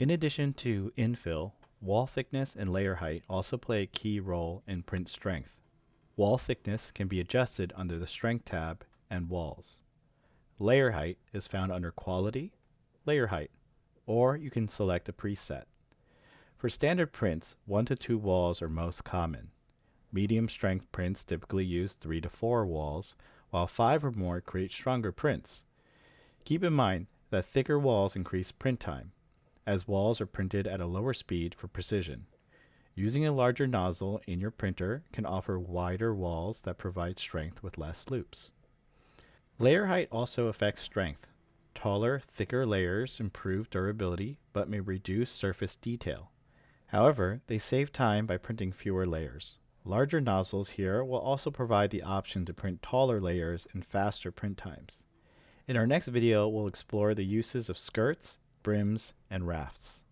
In addition to infill, wall thickness and layer height also play a key role in print strength. Wall thickness can be adjusted under the Strength tab and Walls. Layer height is found under Quality, Layer Height, or you can select a preset. For standard prints, 1 to 2 walls are most common. Medium strength prints typically use 3 to 4 walls, while 5 or more create stronger prints. Keep in mind that thicker walls increase print time, as walls are printed at a lower speed for precision. Using a larger nozzle in your printer can offer wider walls that provide strength with less loops. Layer height also affects strength. Taller, thicker layers improve durability but may reduce surface detail. However, they save time by printing fewer layers. Larger nozzles here will also provide the option to print taller layers and faster print times. In our next video, we'll explore the uses of skirts, brims, and rafts.